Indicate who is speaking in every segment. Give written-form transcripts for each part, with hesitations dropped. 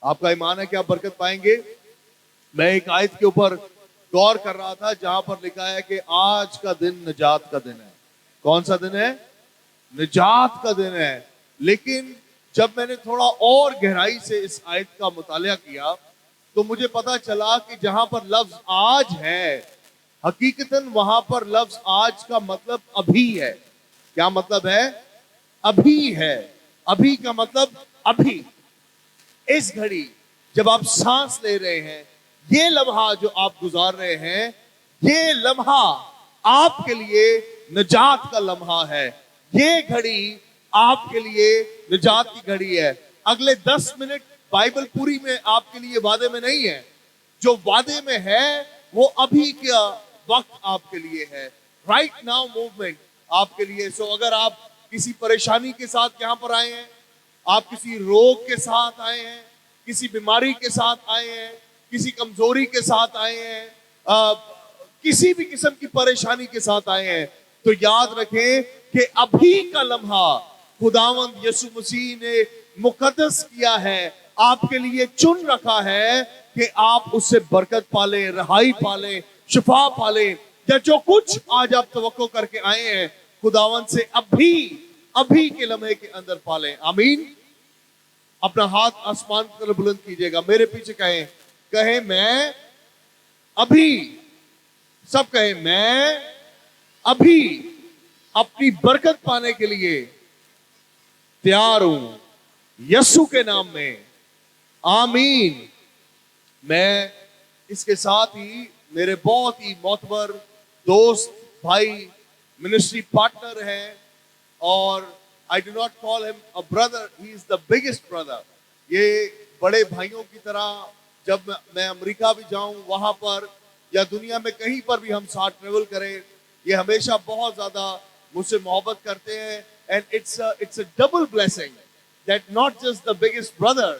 Speaker 1: आपका ईमान है कि आप बरकत पाएंगे? मैं एक आयत के ऊपर गौर कर रहा था जहां पर लिखा है कि आज का दिन निजात का दिन है। कौन सा दिन है? निजात का दिन है। लेकिन जब मैंने थोड़ा और गहराई से इस आयत का मुतालिया किया तो मुझे पता चला कि जहां पर लफ्ज आज है, हकीकतन वहां पर लफ्ज आज का मतलब अभी है। क्या मतलब है? अभी है। अभी का मतलब अभी, इस घड़ी जब आप सांस ले रहे हैं, ये लम्हा जो आप गुजार रहे हैं, ये लम्हा आपके लिए निजात का लम्हा है। ये घड़ी आपके लिए निजात की घड़ी है। अगले 10 मिनट बाइबल पूरी में आपके लिए वादे में नहीं है। जो वादे में है वो अभी का वक्त आपके लिए है। राइट नाउ मूवमेंट आपके लिए। सो अगर आप किसी परेशानी के साथ यहां पर आए हैं, आप किसी रोग के साथ आए हैं, किसी बीमारी के साथ आए हैं, किसी कमजोरी के साथ आए हैं, किसी भी किस्म की परेशानी के साथ आए हैं, तो याद रखें कि अभी का लम्हा खुदावंद यीशु मसीह ने मुकद्दस किया है, आपके लिए चुन रखा है कि आप उससे बरकत पालें, रहाई पालें, शिफा पालें, या जो कुछ आज आप तवक्को करके आए हैं खुदावंद से अभी अभी के लम्हे के अंदर पालें। आमीन। अपना हाथ आसमान की तरफ बुलंद कीजिएगा, मेरे पीछे कहें, कहें मैं अभी, सब कहें मैं अभी अपनी बरकत पाने के लिए तैयार हूं, यीशु के नाम में, आमीन। मैं इसके साथ ही मेरे बहुत ही मोतबर दोस्त भाई मिनिस्ट्री पार्टनर हैं, और I do not call him a brother, he is the biggest brother. ये बड़े भाइयों की तरह, जब मैं अमेरिका भी जाऊं वहां पर, या दुनिया में कहीं पर भी हम साथ ट्रेवल करें, ये हमेशा बहुत ज्यादा मुझसे मोहब्बत करते हैं। And it's a double blessing that not just the biggest brother,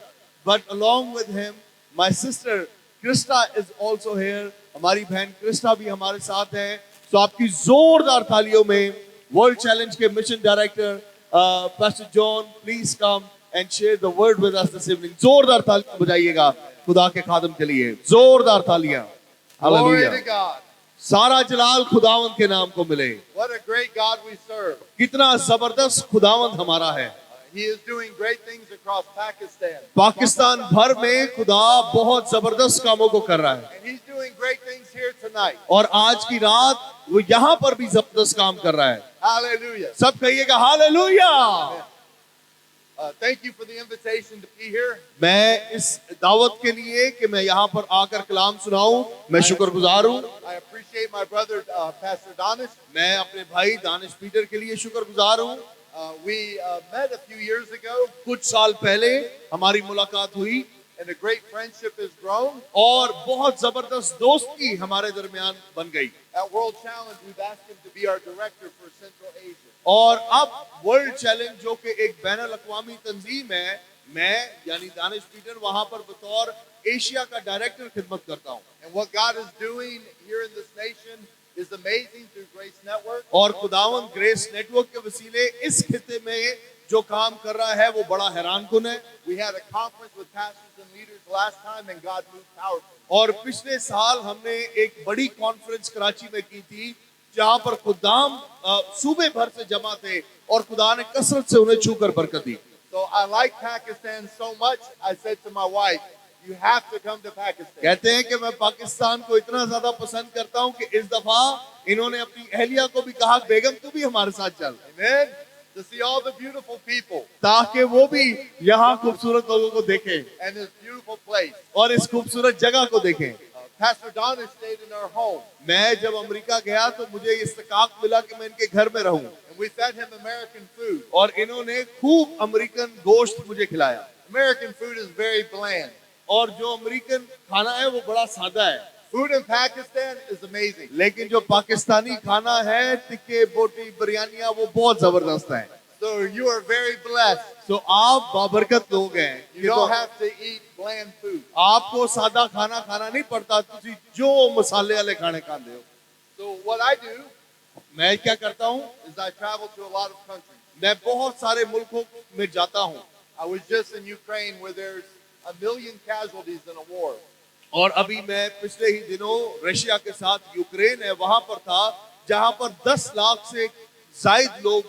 Speaker 1: but along with him, my sister Krista is also here. हमारी बहन क्रिस्टा भी हमारे साथ है। तो आपकी जोरदार तालियों में वर्ल्ड चैलेंज के mission director pastor John, please come and share the word with us this evening. जोरदार तालियां बजाइएगा खुदा के खादम के लिए, जोरदार तालियां। हालेलुया। सारा जलाल खुदावंद के नाम को मिले।
Speaker 2: What a great God we serve.
Speaker 1: कितना जबरदस्त खुदावंद हमारा है।
Speaker 2: He is doing great things across Pakistan.
Speaker 1: Pakistan भर में खुदा बहुत जबरदस्त कामों को कर रहा है,
Speaker 2: And he's doing great things here tonight.
Speaker 1: और आज की रात वो यहाँ पर भी जबरदस्त काम कर रहा है।
Speaker 2: Hallelujah.
Speaker 1: सब कहिएगा hallelujah.
Speaker 2: Thank you for the invitation to be here.
Speaker 1: मैं इस दावत के लिए कि मैं यहाँ पर आकर कलाम सुनाऊं, मैं शुक्रगुजार हूँ।
Speaker 2: I appreciate my brother Pastor Danish.
Speaker 1: मैं अपने भाई दानिश पीटर के लिए शुक्रगुजार हूँ।
Speaker 2: We met a few years ago,
Speaker 1: कुछ साल पहले हमारी मुलाकात हुई,
Speaker 2: and a great friendship has grown.
Speaker 1: और बहुत जबरदस्त दोस्ती हमारे दरमियान बन गई।
Speaker 2: At World Challenge, we've asked him to be our director for Central Asia.
Speaker 1: और अब वर्ल्ड चैलेंज जो कि एक बैनुल अक़वामी तंजीम है, मैं यानी दानिश पीटर वहां पर बतौर एशिया का डायरेक्टर खिदमत करता हूं।
Speaker 2: And what God is doing here in this nation is amazing through Grace Network.
Speaker 1: और खुदावंद ग्रेस नेटवर्क के वसीले इस खिते में जो काम कर रहा है वो बड़ा हैरानकुन है।
Speaker 2: We had a conference with pastors and leaders last time, and God moved powerfully.
Speaker 1: और पिछले साल हमने एक बड़ी कॉन्फ्रेंस कराची में की थी, जहां पर खुदाम सूबे भर से जमा थे और खुदा ने कसरत से उन्हें छूकर बरकत दी।
Speaker 2: So I like Pakistan so much, I said to my wife, you have to come to Pakistan.
Speaker 1: कहते हैं कि मैं पाकिस्तान को इतना ज्यादा पसंद करता हूं कि इस दफा इन्होंने अपनी अहलिया को भी कहा, बेगम तू भी हमारे साथ चल।
Speaker 2: Amen. To see all the beautiful people
Speaker 1: ताकि वो भी यहाँ खूबसूरत लोगों को देखें
Speaker 2: and this beautiful place.
Speaker 1: और इस खूबसूरत जगह को देखें।
Speaker 2: Pastor Donna stayed in our home,
Speaker 1: मैं जब अमेरिका गया तो मुझे इस्तकाक मिला कि मैं इनके घर में रहूं,
Speaker 2: and we fed him American food.
Speaker 1: और इन्होंने खूब अमेरिकन गोश्त मुझे खिलाया।
Speaker 2: American food is very bland.
Speaker 1: और जो अमेरिकन खाना है वो बड़ा सादा है,
Speaker 2: Food in Pakistan is amazing.
Speaker 1: लेकिन जो पाकिस्तानी खाना है, टिक्के बोटी बिरयानियां, वो बहुत जबरदस्त है।
Speaker 2: So you are very blessed.
Speaker 1: तो आप बाबरकत लोग हैं।
Speaker 2: You don't have to eat bland food.
Speaker 1: आपको सादा खाना खाना नहीं पड़ता, तुझी जो मसाले वाले खाने खाते हो।
Speaker 2: So what I do
Speaker 1: मैं क्या करता हूँ,
Speaker 2: is I travel to a lot of countries.
Speaker 1: मैं बहुत सारे मुल्कों में जाता हूँ।
Speaker 2: I was just in Ukraine where there's 1 million casualties in a war.
Speaker 1: और अभी मैं पिछले ही दिनों रशिया के साथ यूक्रेन है वहां पर था, जहां पर 10 लाख से ज्यादा लोग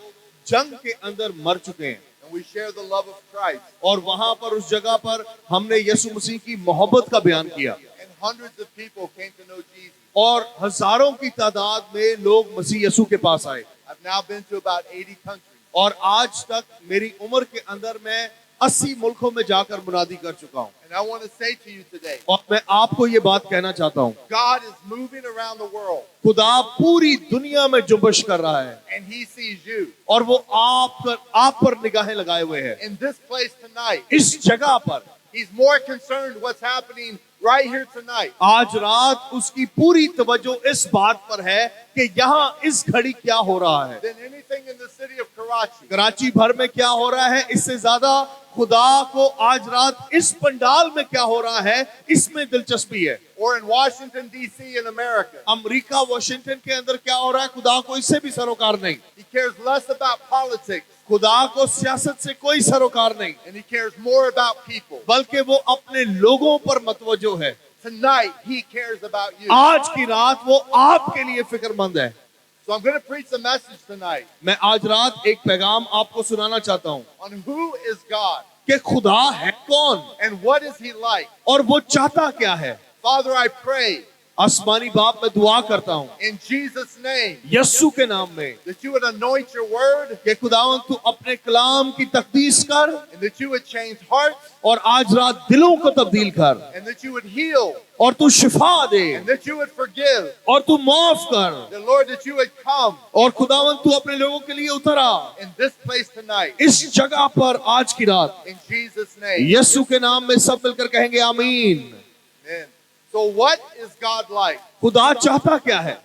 Speaker 1: जंग के अंदर मर चुके हैं।
Speaker 2: And we share the love of Christ.
Speaker 1: और वहां पर उस जगह पर हमने यीशु मसीह की मोहब्बत का बयान किया,
Speaker 2: And hundreds of people came to know Jesus.
Speaker 1: और हजारों की तादाद में लोग मसीह यीशु के पास आए।
Speaker 2: I've now been to about 80 countries.
Speaker 1: और आज तक मेरी उम्र के अंदर मैं 80 मुल्कों में जाकर मुनादी कर चुका हूँ।
Speaker 2: And I want to say to you today,
Speaker 1: और मैं आपको ये बात कहना चाहता हूँ,
Speaker 2: God is moving around the world
Speaker 1: खुदा पूरी दुनिया में जुम्बश कर रहा है,
Speaker 2: and He sees you.
Speaker 1: और वो आप पर निगाहें लगाए हुए है।
Speaker 2: In this place tonight,
Speaker 1: इस जगह पर
Speaker 2: He's more concerned what's happening right here tonight
Speaker 1: आज रात उसकी पूरी तवज्जो इस बात पर है कि यहाँ इस घड़ी क्या हो रहा है,
Speaker 2: than anything in the city of Karachi.
Speaker 1: Karachi भर में क्या हो रहा है, इससे ज्यादा खुदा को आज रात इस पंडाल में क्या हो रहा है इसमें दिलचस्पी है।
Speaker 2: Or in Washington, D.C. in America.
Speaker 1: America Washington के अंदर क्या हो रहा है, खुदा को इससे भी सरोकार नहीं।
Speaker 2: He cares less about politics
Speaker 1: खुदा को सियासत से कोई सरोकार नहीं,
Speaker 2: and He cares more about people.
Speaker 1: बल्कि वो अपने लोगों पर मतवज्जो है।
Speaker 2: Tonight, He cares about you.
Speaker 1: आज की रात वो आपके लिए फिक्रमंद है।
Speaker 2: So I'm going to preach a message tonight
Speaker 1: मैं आज रात एक पैगाम आपको सुनाना चाहता हूँ
Speaker 2: on who is God
Speaker 1: कि खुदा है कौन
Speaker 2: and what is He like.
Speaker 1: और वो चाहता क्या है।
Speaker 2: Father, I pray
Speaker 1: आसमानी बाप मैं दुआ करता हूँ
Speaker 2: in Jesus' name
Speaker 1: यस्सु के नाम में
Speaker 2: that you would anoint your word
Speaker 1: कि खुदावन तू अपने कलाम की तकदीस कर
Speaker 2: and that you would change hearts
Speaker 1: और आज रात दिलों को तब्दील कर
Speaker 2: and that you would heal
Speaker 1: और तू शिफा दे
Speaker 2: and that you would forgive.
Speaker 1: और तू माफ कर
Speaker 2: The Lord, that you would come
Speaker 1: और खुदावन तू अपने लोगों के लिए उतरा
Speaker 2: in this place tonight
Speaker 1: इस जगह पर आज की रात
Speaker 2: in Jesus' name.
Speaker 1: यस्सु के नाम में सब मिलकर कहेंगे आमीन।
Speaker 2: Amen. So what is God like?
Speaker 1: खुदा चाहता क्या है।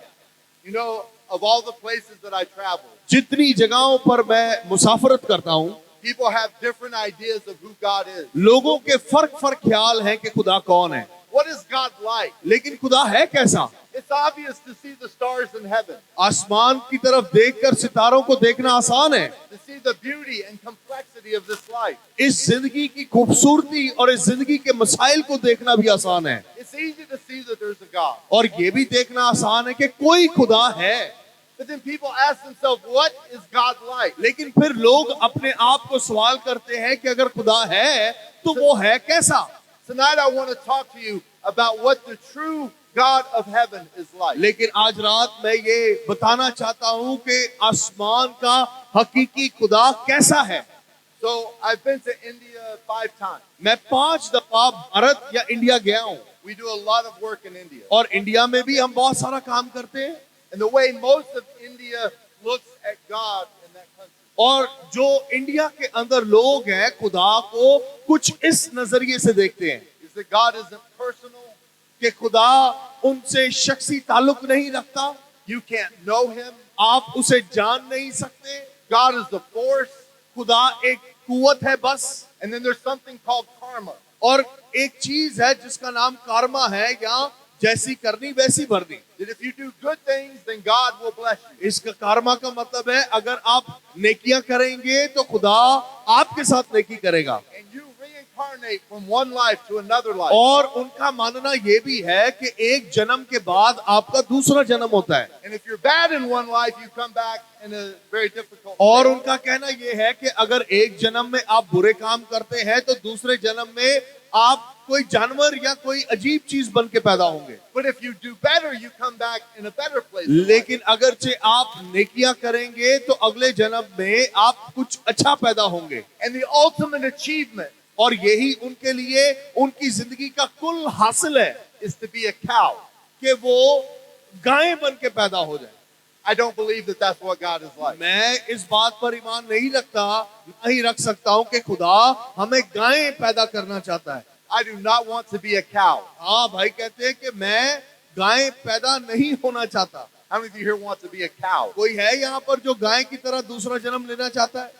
Speaker 2: You know, of all the places that I travel,
Speaker 1: जितनी जगहों पर मैं मुसाफरत करता हूँ
Speaker 2: people have different ideas of who God is.
Speaker 1: लोगों के फर्क ख्याल हैं कि खुदा कौन है,
Speaker 2: What is God like?
Speaker 1: लेकिन खुदा है कैसा।
Speaker 2: It's obvious to see the stars in heaven,
Speaker 1: आसमान की तरफ देखकर सितारों को देखना आसान है,
Speaker 2: to see the beauty and complexity of this life.
Speaker 1: इस जिंदगी की खूबसूरती और इस जिंदगी के मसाइल को देखना भी आसान है,
Speaker 2: It's easy to see that there's a God.
Speaker 1: और ये भी देखना आसान है कि कोई खुदा है।
Speaker 2: But then people ask themselves, what is God like?
Speaker 1: लेकिन फिर लोग अपने आप को सवाल करते हैं कि अगर खुदा है तो वो है कैसा।
Speaker 2: Tonight I want to talk to you about what the true God of heaven is like.
Speaker 1: लेकिन आज रात मैं ये बताना चाहता हूँ कि आसमान का हकीकी खुदा कैसा है।
Speaker 2: So I've been to India 5 times.
Speaker 1: मैं 5 दफा भारत या इंडिया गया हूँ,
Speaker 2: We do a lot of work in India.
Speaker 1: और इंडिया में भी हम बहुत सारा काम करते हैं।
Speaker 2: And the way most of India looks at God in that country
Speaker 1: और जो इंडिया के अंदर लोग हैं खुदा को कुछ इस नजरिए से देखते हैं
Speaker 2: is that God isn't personal.
Speaker 1: कि खुदा उनसे शख्सी ताल्लुक नहीं रखता,
Speaker 2: You can't know Him.
Speaker 1: आप उसे जान नहीं सकते।
Speaker 2: God is the force.
Speaker 1: खुदा एक कुवत है बस,
Speaker 2: And then there's something called karma.
Speaker 1: और एक चीज है जिसका नाम कर्मा है, या जैसी करनी वैसी भरनी।
Speaker 2: That if you do good things, then God will bless you.
Speaker 1: इसका कर्मा का मतलब है अगर आप नेकियां करेंगे तो खुदा आपके साथ नेकी करेगा।
Speaker 2: And you reincarnate from one life to another life.
Speaker 1: और उनका मानना ये भी है कि एक जन्म के बाद आपका दूसरा जन्म होता है।
Speaker 2: And if you're bad in one life, you come back in a very difficult
Speaker 1: और
Speaker 2: state.
Speaker 1: उनका कहना ये है कि अगर एक जन्म में आप बुरे काम करते हैं तो दूसरे जन्म में आप कोई जानवर या कोई अजीब चीज बन के पैदा होंगे।
Speaker 2: But if you do better, you come back in a better place. in life.
Speaker 1: लेकिन अगरचे आप नेकियां करेंगे तो अगले जन्म में आप कुछ अच्छा पैदा होंगे।
Speaker 2: And the ultimate achievement
Speaker 1: और यही उनके लिए उनकी जिंदगी का कुल हासिल है
Speaker 2: is to be a cow.
Speaker 1: कि वो गाय बन के पैदा हो जाए।
Speaker 2: I don't believe that that's what God is like.
Speaker 1: मैं इस बात पर ईमान नहीं रखता, नहीं रख सकता हूँ कि खुदा हमें गाय पैदा करना चाहता है।
Speaker 2: I do not want to be a cow.
Speaker 1: हाँ भाई कहते हैं कि मैं गाय पैदा नहीं होना चाहता।
Speaker 2: How many of you here want to be a cow?
Speaker 1: कोई है यहाँ पर जो गाय की तरह दूसरा जन्म लेना चाहता है?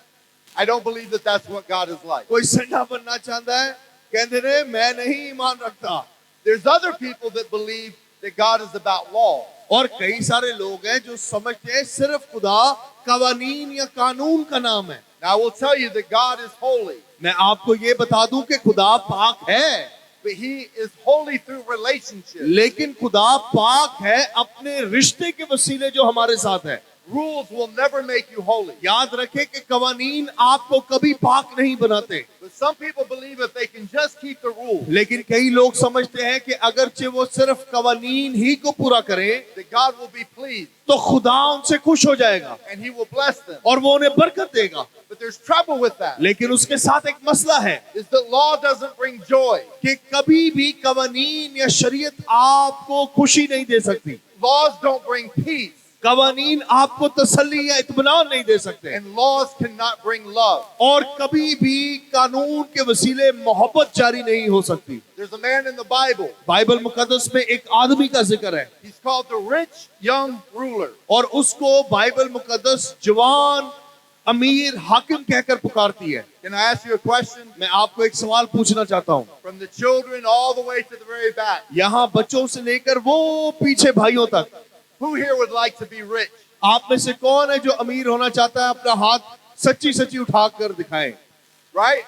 Speaker 2: I don't believe that that's what God is like.
Speaker 1: कोई संडा बनना चाहता है? कहते ने मैं नहीं ईमान रखता।
Speaker 2: There's other people that believe that God is about law.
Speaker 1: और कई सारे लोग हैं जो समझते हैं सिर्फ खुदा कवानीन या कानून का नाम है।
Speaker 2: Now I will tell you that God is holy,
Speaker 1: मैं आपको ये बता दूं कि खुदा पाक है,
Speaker 2: but He is holy through relationship.
Speaker 1: लेकिन खुदा पाक है अपने रिश्ते के वसीले जो हमारे साथ है।
Speaker 2: Rules will never make you holy.
Speaker 1: याद रखें कि कवानीन आपको कभी पाक नहीं बनाते,
Speaker 2: But some people believe if they can just keep the rules,
Speaker 1: लेकिन कई लोग समझते हैं कि अगरचे वो सिर्फ कवानीन ही को पूरा करें
Speaker 2: that God will be pleased
Speaker 1: तो खुदा उनसे खुश हो जाएगा
Speaker 2: and He will bless them.
Speaker 1: और वो उन्हें बरकत देगा।
Speaker 2: But there's trouble with that.
Speaker 1: लेकिन उसके साथ एक मसला है
Speaker 2: Is that law doesn't bring joy.
Speaker 1: कि कभी भी कवानीन या शरीयत आपको खुशी नहीं दे सकती।
Speaker 2: Laws don't bring peace.
Speaker 1: कवानीन आपको तसल्ली या इत्मीनान नहीं दे सकते,
Speaker 2: And laws cannot bring love.
Speaker 1: और कभी भी कानून के वसीले मोहब्बत जारी नहीं हो सकती।
Speaker 2: There's a man in the Bible.
Speaker 1: Bible मुकद्दस में एक आदमी का जिक्र है
Speaker 2: He's called the rich young ruler.
Speaker 1: और उसको बाइबल मुकद्दस जवान अमीर हाकिम कहकर पुकारती है।
Speaker 2: Can I ask you a question?
Speaker 1: मैं आपको एक सवाल पूछना चाहता हूँ,
Speaker 2: From the children all the way to the very back.
Speaker 1: यहाँ बच्चों से लेकर वो पीछे भाइयों तक,
Speaker 2: Who here would like to be rich?
Speaker 1: आप में से कौन है जो अमीर होना चाहता है? अपना हाथ सच्ची सच्ची उठा कर दिखाएं।
Speaker 2: Right?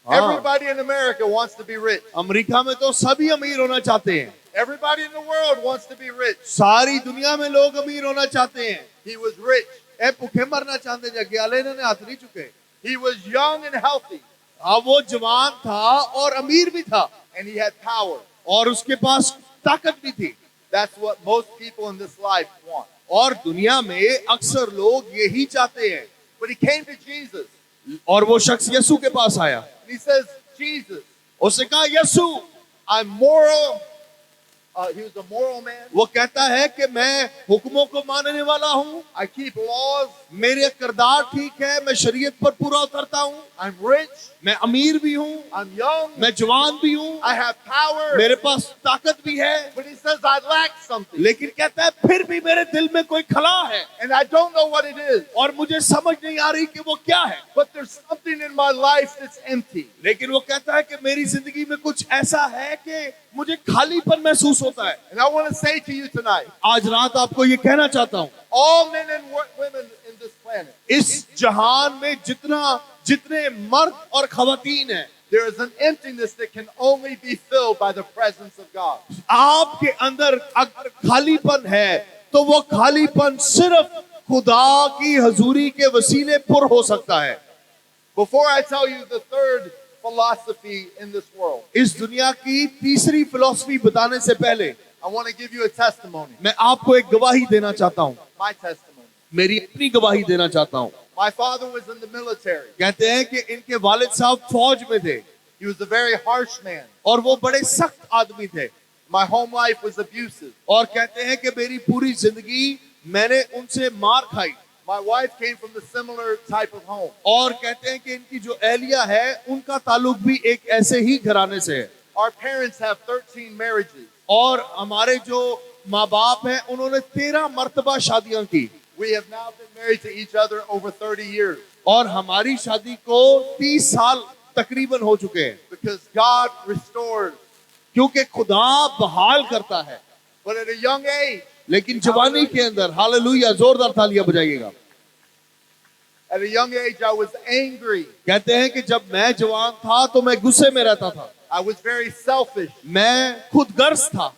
Speaker 1: Ah.
Speaker 2: Everybody in America wants to be rich.
Speaker 1: America में तो सभी अमीर होना चाहते हैं,
Speaker 2: Everybody in the world wants to be rich.
Speaker 1: सारी दुनिया में लोग अमीर होना चाहते हैं।
Speaker 2: He was rich.
Speaker 1: ए भूखे मरना चाहते जगे आले इन्होंने हाथ नहीं चुके।
Speaker 2: He was young and healthy.
Speaker 1: अब वो जवान था और अमीर भी था
Speaker 2: And he had power.
Speaker 1: और उसके पास ताकत भी थी।
Speaker 2: That's what most people in this life want.
Speaker 1: और दुनिया में अक्सर लोग यही चाहते हैं।
Speaker 2: But he came to Jesus.
Speaker 1: और वो शख्स यीशु के पास आया,
Speaker 2: And he says, Jesus,
Speaker 1: उसने कहा यीशु,
Speaker 2: I'm moral. He was a moral man.
Speaker 1: वो कहता है कि मैं हुक्मों को मानने वाला हूँ,
Speaker 2: I keep laws.
Speaker 1: मेरे किरदार ठीक है, मैं शरीयत पर पूरा उतरता हूँ,
Speaker 2: I'm rich.
Speaker 1: मैं अमीर भी हूँ,
Speaker 2: I'm young.
Speaker 1: मैं जवान भी हूँ,
Speaker 2: I have power.
Speaker 1: मेरे पास ताकत भी है।
Speaker 2: But he says, I lack something.
Speaker 1: लेकिन कहता है फिर भी मेरे दिल में कोई खला है
Speaker 2: And I don't know what it is.
Speaker 1: और मुझे समझ नहीं आ रही कि वो क्या है।
Speaker 2: But there's something in my life that's empty.
Speaker 1: लेकिन वो कहता है कि मेरी जिंदगी में कुछ ऐसा है कि मुझे खालीपन महसूस होता है।
Speaker 2: And I want to say to you tonight,
Speaker 1: आज रात आपको ये कहना चाहता हूँ,
Speaker 2: all men and women in this planet,
Speaker 1: इस जहान में जितने मर्द और खवातीन हैं,
Speaker 2: there is an emptiness that can only be filled by the presence of God.
Speaker 1: आपके अंदर अगर खालीपन है तो वो खालीपन सिर्फ खुदा की हजूरी के वसीले पुर हो सकता है।
Speaker 2: Before I tell you the third philosophy in this world,
Speaker 1: इस दुनिया की तीसरी फिलॉसफी बताने से पहले
Speaker 2: I want to give you a testimony.
Speaker 1: मैं आपको एक गवाही देना चाहता हूँ,
Speaker 2: My testimony.
Speaker 1: मेरी अपनी गवाही देना चाहता हूँ।
Speaker 2: My father was in the military.
Speaker 1: कहते हैं कि इनके वालिद साहब फौज में थे
Speaker 2: He was a very harsh man.
Speaker 1: और वो बड़े सख्त आदमी थे
Speaker 2: My home life was abusive.
Speaker 1: और कहते हैं कि मेरी पूरी जिंदगी मैंने उनसे मार खाई
Speaker 2: My wife came from a similar type of home.
Speaker 1: और कहते हैं कि इनकी जो एहलिया है उनका ताल्लुक भी एक ऐसे ही घराने से है
Speaker 2: Our parents have 13 marriages.
Speaker 1: और हमारे जो माँ बाप हैं उन्होंने 13 मर्तबा शादियां की
Speaker 2: We have now been married to each other over 30 years
Speaker 1: और हमारी शादी को 30 साल तकरीबन हो चुके हैं
Speaker 2: because God restores.
Speaker 1: क्योंकि खुदा बहाल करता है।
Speaker 2: But at a young age,
Speaker 1: लेकिन जवानी के अंदर हालेलुया जोरदार तालियां बजाइएगा।
Speaker 2: at a young age, I was angry.
Speaker 1: कहते हैं कि जब मैं जवान था तो मैं गुस्से में रहता था,
Speaker 2: I was very selfish.
Speaker 1: मैं खुदगर्ज था,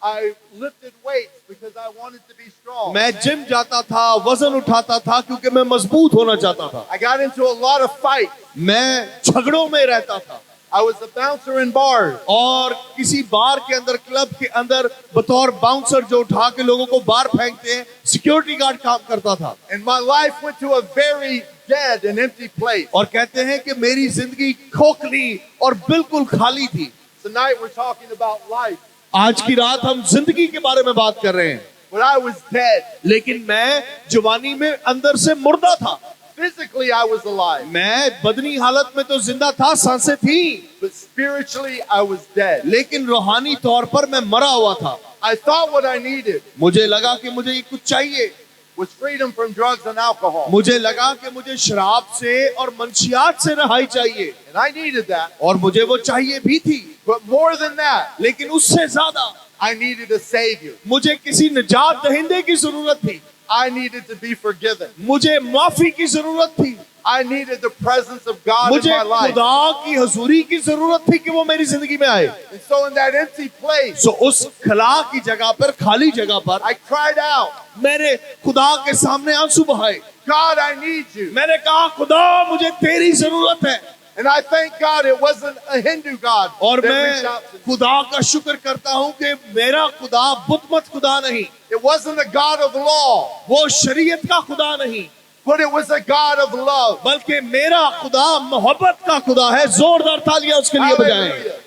Speaker 2: I lifted weights because I wanted to be strong.
Speaker 1: मैं जिम जाता था, वजन उठाता था क्योंकि मैं मजबूत होना चाहता था,
Speaker 2: I got into a lot of fights.
Speaker 1: मैं झगड़ों में रहता था
Speaker 2: I was a bouncer in bars.
Speaker 1: और किसी बार के अंदर क्लब के अंदर बतौर बाउंसर जो उठा के लोगों को बाहर फेंकते हैं सिक्योरिटी गार्ड काम करता था।
Speaker 2: And my life went to a very dead and empty place.
Speaker 1: और कहते हैं कि मेरी जिंदगी खोखली और बिल्कुल खाली थी।
Speaker 2: Tonight we're talking about life.
Speaker 1: आज की रात हम जिंदगी के बारे में बात कर रहे हैं,
Speaker 2: But I was dead.
Speaker 1: लेकिन मैं जवानी में अंदर से मुर्दा था।
Speaker 2: Physically, I was alive.
Speaker 1: मैं बदनी हालत में तो जिंदा था, सांसें थी,
Speaker 2: But spiritually, I was dead.
Speaker 1: लेकिन रूहानी तौर पर मैं मरा हुआ था।
Speaker 2: I thought what I needed
Speaker 1: मुझे लगा कि मुझे ये कुछ चाहिए,
Speaker 2: was freedom from drugs and alcohol.
Speaker 1: मुझे लगा कि मुझे शराब से और मंशियात से रहाई चाहिए
Speaker 2: And I needed that.
Speaker 1: और मुझे वो चाहिए भी थी,
Speaker 2: But more than that,
Speaker 1: लेकिन उससे ज्यादा
Speaker 2: I needed a savior.
Speaker 1: मुझे किसी निजात दहिंदे की जरूरत थी।
Speaker 2: I needed to be forgiven.
Speaker 1: मुझे माफी की जरूरत थी,
Speaker 2: I needed the presence of God in
Speaker 1: मुझे
Speaker 2: my life.
Speaker 1: खुदा की हजूरी की जरूरत थी कि वो मेरी जिंदगी में आए।
Speaker 2: And so in that empty place,
Speaker 1: सो उस खला की जगह पर, खाली जगह पर
Speaker 2: I cried out,
Speaker 1: मैंने खुदा के सामने आंसू बहाए।
Speaker 2: God, I need you.
Speaker 1: मैंने कहा खुदा मुझे तेरी जरूरत है।
Speaker 2: And I thank God it wasn't a Hindu God
Speaker 1: और
Speaker 2: that
Speaker 1: मैं
Speaker 2: reached out to me.
Speaker 1: खुदा का शुक्र करता हूँ कि मेरा खुदा बुतमत खुदा नहीं,
Speaker 2: It wasn't a God of law,
Speaker 1: वो शरीयत का खुदा नहीं,
Speaker 2: but it was a God of love.
Speaker 1: बल्कि मेरा खुदा मोहब्बत का खुदा है। जोरदार तालियां उसके लिए बजाएं।
Speaker 2: Hallelujah.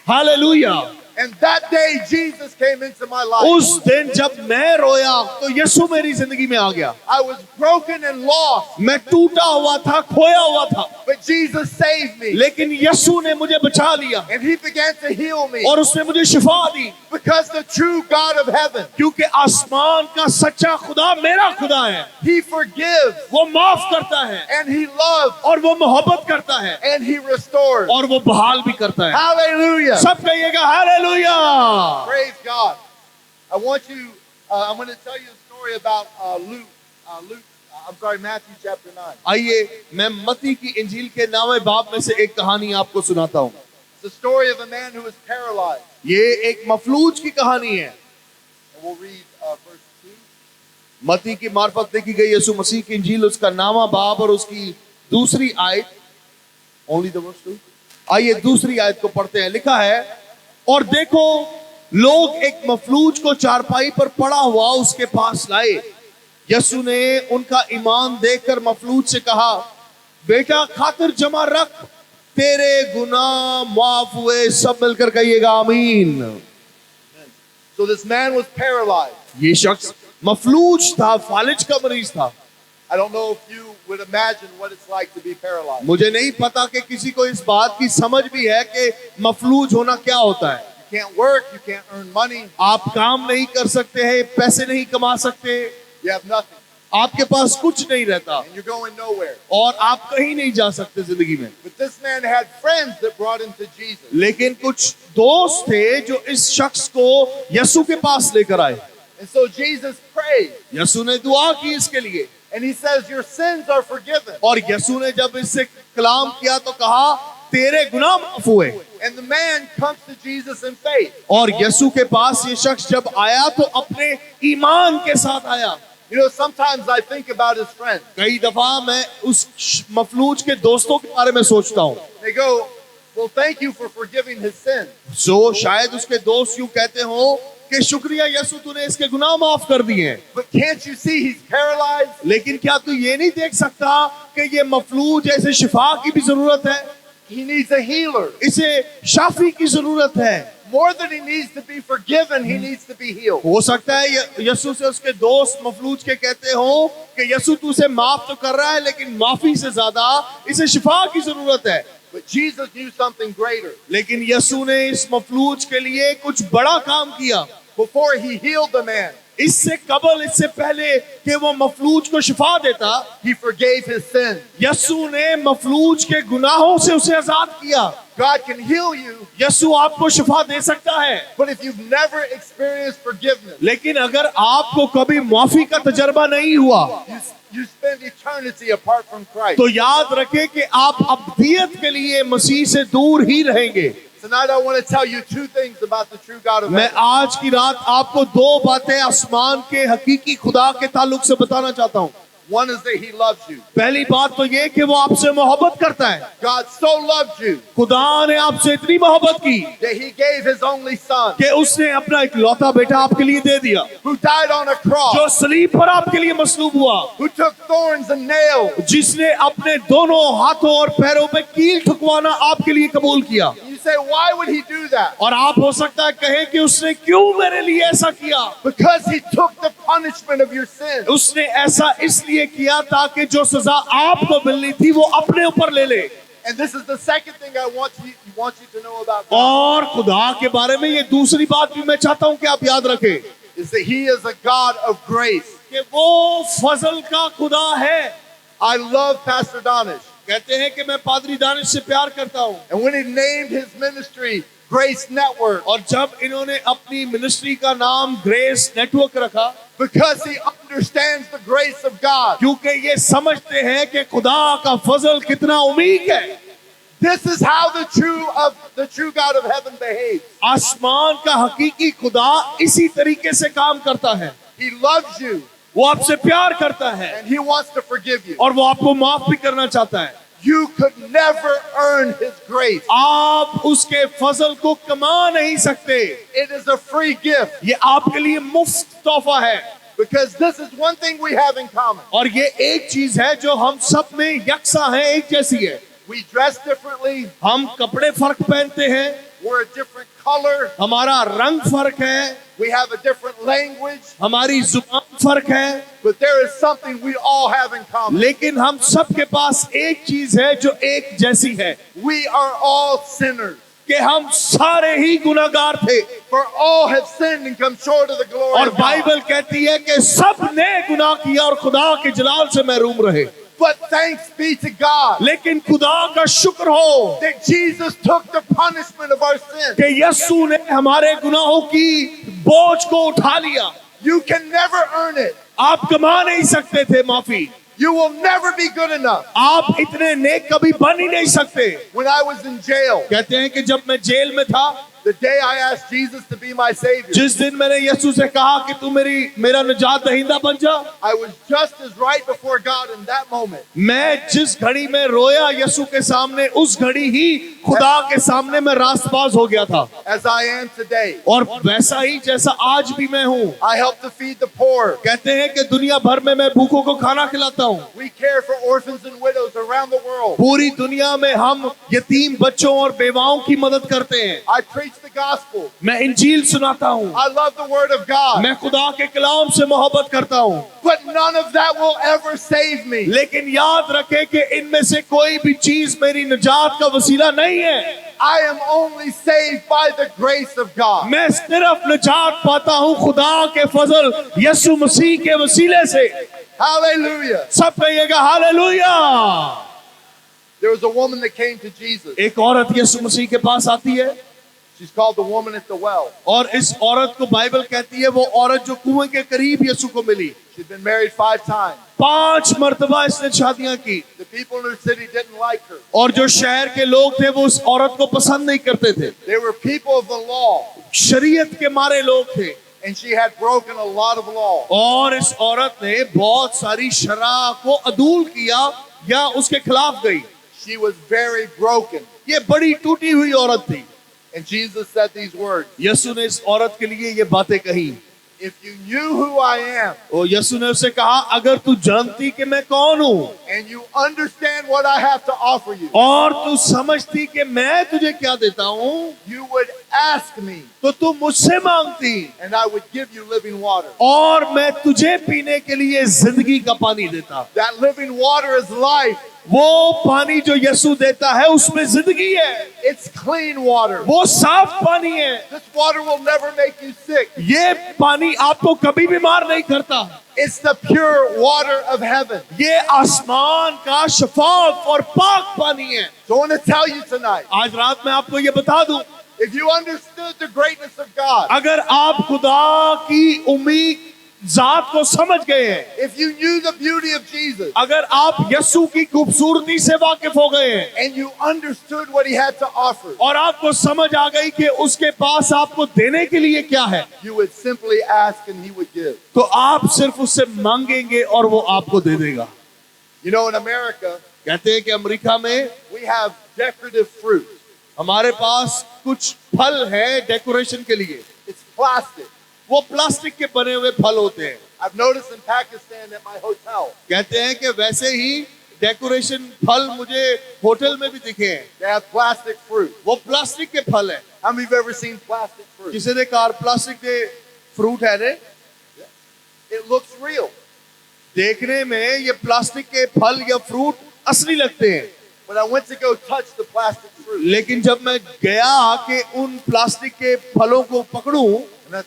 Speaker 1: Hallelujah.
Speaker 2: And that day Jesus came into my life.
Speaker 1: उस दिन जब मैं रोया तो यीशु मेरी जिंदगी में आ गया।
Speaker 2: I was broken and lost,
Speaker 1: मैं टूटा हुआ था, खोया हुआ था,
Speaker 2: but Jesus saved me.
Speaker 1: लेकिन यीशु ने मुझे बचा लिया
Speaker 2: And he began to heal me
Speaker 1: और उसने मुझे शिफा दी,
Speaker 2: because the true God of heaven,
Speaker 1: क्योंकि आसमान का सच्चा खुदा मेरा खुदा है।
Speaker 2: he forgives
Speaker 1: वो माफ करता है
Speaker 2: and he loves
Speaker 1: और वो मोहब्बत करता है
Speaker 2: and he restores.
Speaker 1: और वो बहाल भी करता है।
Speaker 2: Hallelujah.
Speaker 1: सब कहिएगा hallelujah.
Speaker 2: Praise God. I want you, I'm going to tell you a story about Matthew chapter 9.
Speaker 1: आइए मैं मत्ती की इंजील के 9वें बाब में से एक कहानी आपको सुनाता हूँ।
Speaker 2: It's the story of a man who was paralyzed.
Speaker 1: ये एक मफलूज की कहानी है।
Speaker 2: And we'll read verse 2.
Speaker 1: मत्ती की मार्फत लिखी गई यीशु मसीह की इंजील, उसका 9वां बाब और उसकी दूसरी आयत। Only the verse 2. आइए दूसरी आयत को पढ़ते हैं। लिखा है, और देखो लोग एक मफलूज को चारपाई पर पड़ा हुआ उसके पास लाए। यीशु ने उनका ईमान देखकर मफलूज से कहा, बेटा खातिर जमा रख, तेरे गुनाह माफ हुए। सब मिलकर कहिएगा आमीन।
Speaker 2: So this man was paralyzed.
Speaker 1: ये शख्स मफलूज था, फालिज का मरीज था।
Speaker 2: I don't know if you would imagine what it's like to be paralyzed.
Speaker 1: मुझे नहीं पता कि किसी को इस बात की समझ भी है कि मफलूज होना क्या होता है।
Speaker 2: You can't work, you can't earn money,
Speaker 1: आप काम नहीं कर सकते हैं, पैसे नहीं कमा सकते,
Speaker 2: you have nothing,
Speaker 1: आपके पास कुछ नहीं रहता
Speaker 2: and you're going nowhere.
Speaker 1: और आप कहीं नहीं जा सकते जिंदगी में।
Speaker 2: But this man had friends that brought him to Jesus.
Speaker 1: लेकिन कुछ दोस्त थे जो इस शख्स को यीशु के पास लेकर आए।
Speaker 2: And so Jesus prayed,
Speaker 1: यीशु ने दुआ की इसके लिए,
Speaker 2: and he says, your sins are forgiven.
Speaker 1: और यीशु ने जब इससे कलाम किया तो कहा, तेरे गुनाह माफ हुए।
Speaker 2: And the man comes to Jesus in faith.
Speaker 1: और यीशु के पास ये शख्स जब आया तो अपने ईमान के साथ आया।
Speaker 2: You know, sometimes I think about his friends.
Speaker 1: कई दफा मैं उस मफलूज के दोस्तों के बारे में सोचता हूँ।
Speaker 2: They go, well, thank you for forgiving his sins.
Speaker 1: सो शायद उसके दोस्त यूं कहते हो कि शुक्रिया यीशु तूने इसके गुनाह माफ कर दिए हैं।
Speaker 2: But can't you see he's paralyzed?
Speaker 1: लेकिन क्या तू ये नहीं देख सकता कि ये मफलूज जैसे शिफा की भी जरूरत है,
Speaker 2: He needs a healer.
Speaker 1: इसे शाफी की जरूरत है।
Speaker 2: More than he needs to be forgiven, he needs to be healed.
Speaker 1: हो सकता है यीशु से उसके दोस्त मफलूज के कहते हो कि यीशु तू उसे माफ तो कर रहा है, लेकिन माफी से ज्यादा इसे शिफा की जरूरत है।
Speaker 2: But Jesus knew something greater.
Speaker 1: लेकिन यीशु ने इस मफलूज के लिए कुछ बड़ा काम किया।
Speaker 2: Before he healed the man,
Speaker 1: इससे कबल, इससे पहले कि वो मफलूज को शिफा देता,
Speaker 2: he forgave his sins.
Speaker 1: यीशु ने मफलूज के गुनाहों से उसे आजाद किया।
Speaker 2: God can heal you,
Speaker 1: यीशु आपको शिफा दे सकता है,
Speaker 2: but if you've never experienced forgiveness,
Speaker 1: लेकिन अगर आपको कभी माफी का तजर्बा नहीं हुआ
Speaker 2: you spend eternity apart from Christ.
Speaker 1: तो याद रखें कि आप अब्दियत के लिए मसीह से दूर ही रहेंगे।
Speaker 2: Tonight I want to tell you two things about the true God of
Speaker 1: मैं
Speaker 2: heaven.
Speaker 1: आज की रात आपको दो बातें आसमान के हकीकी खुदा के ताल्लुक से बताना चाहता हूँ।
Speaker 2: One is that he loves you.
Speaker 1: पहली बात तो ये कि वो आपसे मोहब्बत करता है।
Speaker 2: God so loved you
Speaker 1: खुदा ने आपसे इतनी मोहब्बत की
Speaker 2: that he gave his only son,
Speaker 1: कि उसने अपना इकलौता बेटा आपके लिए दे दिया,
Speaker 2: who died on a
Speaker 1: जो
Speaker 2: cross,
Speaker 1: सलीब पर आपके लिए मसलूब हुआ,
Speaker 2: who took thorns and nails.
Speaker 1: जिसने अपने दोनों हाथों और पैरों पे कील ठुकवाना आपके लिए कबूल किया।
Speaker 2: You say, why would he do that?
Speaker 1: और आप हो सकता है कहें कि उसने क्यों मेरे लिए ऐसा किया?
Speaker 2: Because he took the punishment of your sin.
Speaker 1: उसने ऐसा इसलिए किया ताकि जो सजा आपको मिलनी थी वो अपने ऊपर ले ले।
Speaker 2: And this is the second thing I want you to know about God,
Speaker 1: और खुदा के बारे में ये दूसरी बात भी मैं चाहता हूं कि आप याद रखें
Speaker 2: is that he is a God of grace.
Speaker 1: कि वो फजल का खुदा है।
Speaker 2: I love Pastor Donish.
Speaker 1: कहते हैं कि मैं पादरी दानिश से प्यार करता हूं,
Speaker 2: And when he named his ministry Grace Network,
Speaker 1: और जब इन्होंने अपनी मिनिस्ट्री का नाम ग्रेस नेटवर्क रखा,
Speaker 2: because he understands the grace of God.
Speaker 1: क्योंकि ये समझते हैं कि खुदा का फजल कितना उम्मीद है।
Speaker 2: This is how the true God of heaven behaves.
Speaker 1: आसमान का हकीकी खुदा इसी तरीके से काम करता है।
Speaker 2: He loves you
Speaker 1: वो आपसे प्यार करता है
Speaker 2: and he wants to forgive you.
Speaker 1: और वो आपको माफ भी करना चाहता है।
Speaker 2: You could never earn his grace.
Speaker 1: आप उसके फजल को कमा नहीं सकते।
Speaker 2: It is a free gift,
Speaker 1: ये आपके लिए मुफ्त तोहफा है।
Speaker 2: because this is one thing we have in common.
Speaker 1: और ये एक चीज है जो हम सब में यकसा है, एक जैसी है।
Speaker 2: We dress differently,
Speaker 1: हम कपड़े फर्क पहनते हैं,
Speaker 2: we're a different color,
Speaker 1: हमारा रंग फर्क है,
Speaker 2: we have a different language,
Speaker 1: हमारी जुबान फर्क है,
Speaker 2: but there is something we all have in common.
Speaker 1: लेकिन हम सब के पास एक चीज है जो एक जैसी है
Speaker 2: We are all sinners.
Speaker 1: कि हम सारे ही गुनाहगार थे।
Speaker 2: For all have sinned and come short of the glory
Speaker 1: और
Speaker 2: of God.
Speaker 1: बाइबल कहती है कि सब ने गुनाह किया और खुदा के जलाल से महरूम रहे।
Speaker 2: But thanks be to God
Speaker 1: लेकिन खुदा का शुक्र हो
Speaker 2: that Jesus took the punishment of our sin.
Speaker 1: कि यीशु ने हमारे गुनाहों की बोझ को उठा लिया।
Speaker 2: You can never earn it.
Speaker 1: आप कमा नहीं सकते थे माफी,
Speaker 2: You will never be good enough.
Speaker 1: आप इतने नेक कभी बन ही नहीं सकते।
Speaker 2: When I was in jail,
Speaker 1: कहते हैं कि जब मैं जेल में था,
Speaker 2: the day I asked Jesus to be my Savior,
Speaker 1: जिस दिन मैंने यीशु से कहा कि तू मेरा निजात दहिंदा बन जा,
Speaker 2: I was just as right before God in that moment
Speaker 1: मैं जिस घड़ी में रोया यीशु के सामने, उस घड़ी ही खुदा के सामने मैं रास्तबाज हो गया था।
Speaker 2: as I am today.
Speaker 1: और वैसा ही जैसा आज भी मैं हूँ।
Speaker 2: I help to feed the poor.
Speaker 1: कहते हैं कि दुनिया भर में मैं भूखों को खाना खिलाता हूँ।
Speaker 2: We care for orphans and widows around the world.
Speaker 1: पूरी दुनिया में हम यतीम बच्चों और बेवाओं की मदद करते हैं।
Speaker 2: I preach the gospel.
Speaker 1: मैं इंजील सुनाता हूँ,
Speaker 2: I love the word of God.
Speaker 1: मैं खुदा के कलाम से मोहब्बत करता हूँ।
Speaker 2: But none of that will ever save me.
Speaker 1: लेकिन याद रखें कि इनमें से कोई भी चीज मेरी निजात का वसीला नहीं है।
Speaker 2: I am only saved by the grace of God.
Speaker 1: मैं सिर्फ निजात पाता हूँ खुदा के फजल यीशु मसीह के वसीले से।
Speaker 2: Hallelujah.
Speaker 1: सब कहिएगा hallelujah.
Speaker 2: There was a woman that came to Jesus.
Speaker 1: एक औरत यीशु मसीह के पास आती है
Speaker 2: She's called the woman at the well.
Speaker 1: और इस औरत को बाइबल कहती है वो औरत जो कुएं के करीब यीशु को मिली।
Speaker 2: She'd been married 5 times.
Speaker 1: 5 मर्तबा इसने शादियां की
Speaker 2: The people in her city didn't like her.
Speaker 1: और जो शहर के लोग थे वो उस औरत को पसंद नहीं करते थे।
Speaker 2: They were people of the law,
Speaker 1: शरीयत के मारे लोग थे
Speaker 2: and she had broken a lot of law.
Speaker 1: और इस औरत ने बहुत सारी शरअ को अदूल किया या उसके खिलाफ गई।
Speaker 2: She was very broken.
Speaker 1: ये बड़ी टूटी हुई औरत थी।
Speaker 2: And Jesus said these words,
Speaker 1: यीशु ने इस औरत के लिए ये बातें कही।
Speaker 2: if you knew who I am
Speaker 1: और यीशु ने उसे कहा अगर तू जानती कि मैं कौन हूँ
Speaker 2: and you understand what I have to offer you,
Speaker 1: और तू समझती कि मैं तुझे क्या देता हूँ,
Speaker 2: you would ask me
Speaker 1: तो तू मुझसे मांगती
Speaker 2: and I would give you living water.
Speaker 1: और मैं तुझे पीने के लिए जिंदगी का पानी देता।
Speaker 2: That living water is life.
Speaker 1: वो पानी जो यीशु देता है उसमें जिंदगी है।
Speaker 2: It's clean water.
Speaker 1: वो साफ पानी है।
Speaker 2: This water will never make you sick.
Speaker 1: ये पानी आपको कभी बीमार नहीं करता।
Speaker 2: It's the pure water of heaven.
Speaker 1: ये आसमान का शफाफ और पाक पानी है।
Speaker 2: So I want to tell you tonight,
Speaker 1: आज रात में आपको ये बता दूं,
Speaker 2: if you understood the greatness of God,
Speaker 1: अगर आप खुदा की उम्मीद जात को समझ गए हैं,
Speaker 2: if you knew the beauty of Jesus
Speaker 1: अगर आप यीशु की खूबसूरती से वाकिफ हो गए हैं
Speaker 2: and you understood what he had to offer,
Speaker 1: और आपको समझ आ गई कि उसके पास आपको देने के लिए क्या है,
Speaker 2: you would simply ask and he would give.
Speaker 1: तो आप सिर्फ उससे मांगेंगे और वो आपको दे देगा।
Speaker 2: You know, in America,
Speaker 1: कहते हैं कि अमेरिका में
Speaker 2: we have decorative fruit.
Speaker 1: हमारे पास कुछ फल है डेकोरेशन के लिए।
Speaker 2: It's plastic.
Speaker 1: वो प्लास्टिक के बने हुए फल होते हैं।
Speaker 2: I've noticed in Pakistan at my hotel,
Speaker 1: कहते हैं कि वैसे ही डेकोरेशन फल मुझे होटल में भी दिखे हैं।
Speaker 2: they have plastic fruit.
Speaker 1: वो प्लास्टिक के फल है।
Speaker 2: How many of you have ever seen plastic fruit?
Speaker 1: किसी ने कार प्लास्टिक के फ्रूट है ने
Speaker 2: It looks real.
Speaker 1: देखने में ये प्लास्टिक के फल या फ्रूट असली लगते हैं,
Speaker 2: When I went to go touch the plastic fruit,
Speaker 1: लेकिन जब मैं गया कि उन प्लास्टिक के फलों को पकड़ूं
Speaker 2: and I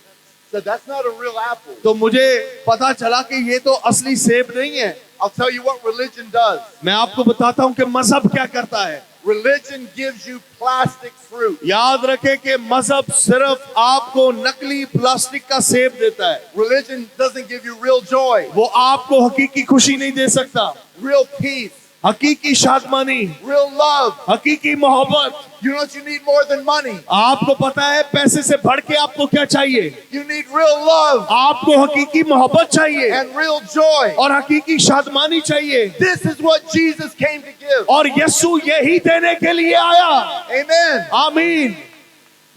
Speaker 2: said, that's not a real apple.
Speaker 1: तो मुझे पता चला कि ये तो असली सेब नहीं है।
Speaker 2: I'll tell you what religion does.
Speaker 1: मैं आपको बताता हूँ कि मजहब क्या करता है।
Speaker 2: Religion gives you plastic fruit.
Speaker 1: याद रखें कि मजहब सिर्फ आपको नकली प्लास्टिक का सेब देता है,
Speaker 2: Religion doesn't give you real joy,
Speaker 1: वो आपको हकीकी खुशी नहीं दे सकता,
Speaker 2: real peace,
Speaker 1: हकीकी शादमानी,
Speaker 2: real love.
Speaker 1: हकीकी मोहब्बत।
Speaker 2: You know what you need more than money?
Speaker 1: आपको पता है पैसे से बढ़ के आपको क्या चाहिए?
Speaker 2: You need real love
Speaker 1: आपको हकीकी मोहब्बत चाहिए
Speaker 2: and real joy.
Speaker 1: और हकीकी शादमानी चाहिए,
Speaker 2: This is what Jesus came to give.
Speaker 1: और यीशु यही देने के लिए आया।
Speaker 2: Amen.
Speaker 1: आमीन।